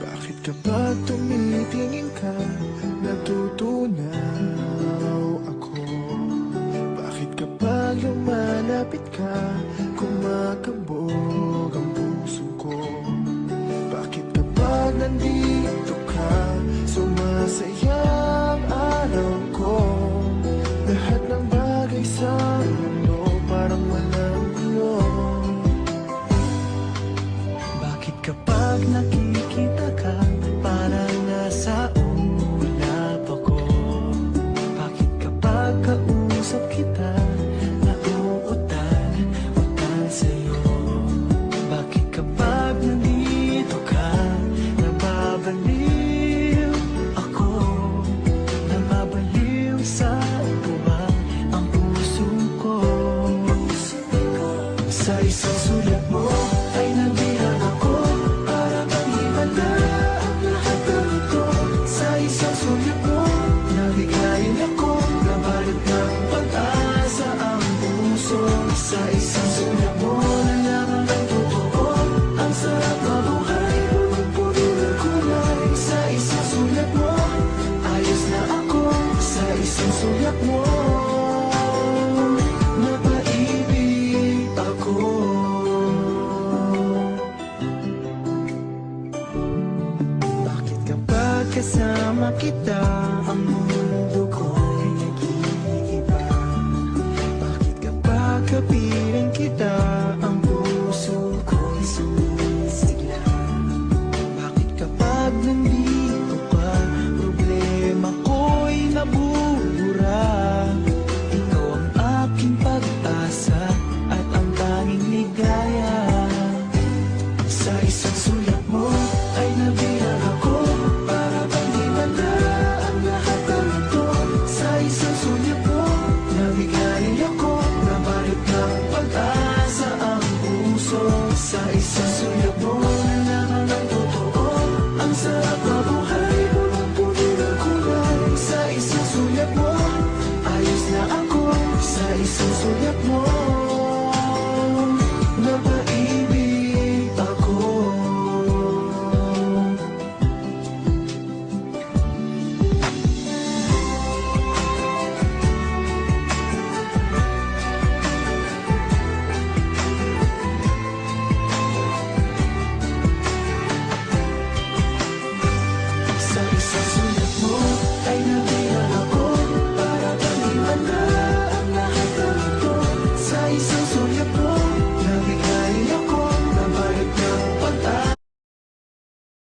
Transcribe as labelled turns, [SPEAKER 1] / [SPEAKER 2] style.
[SPEAKER 1] Bakit kapag tumitingin ka, natutunaw ako? Bakit kapag lumalapit ka, kumakabog ang puso ko? Bakit kapag nandito ka, sumasaya ang araw ko? Lahat ng bagay sa mundo parang walang gulo. Bakit kapag nakikita ka, parang nasa ulap ako? Bakit kapag kausap kita, nauutal sa'yo? Bakit kapag nandito ka, nababaliw ako? Nababaliw sa tuwa ang puso ko. Sa isang sulat mo ay nabihag ako, para bang himala ang lahat ng ito. Sa isang sulat mo, nabigayin ako, nabalot ng pag-asa ang puso. Sa isang sulat mo, nalaman ang totoo, ang sarap mabuhay, puro ng kulay. Sa isang sulat mo, ayos na ako. Sa isang sulat mo, napaibig ako. Bakit kapag kasama kita, ang mundo ko'y nag-iiba? Bakit kapag kapiling kita, ang puso ko'y sumisigla? Bakit kapag nandito ka, problema ko'y nabubura? Ikaw ang aking pag-asa at ang tanging ligaya. Sa isang sulat mo ay nabihag ako, para bang himala ang lahat ng ito. Sa isang sulat mo, nabigayin ako, nabalot ng pag-asa ang puso. Sa isang sulat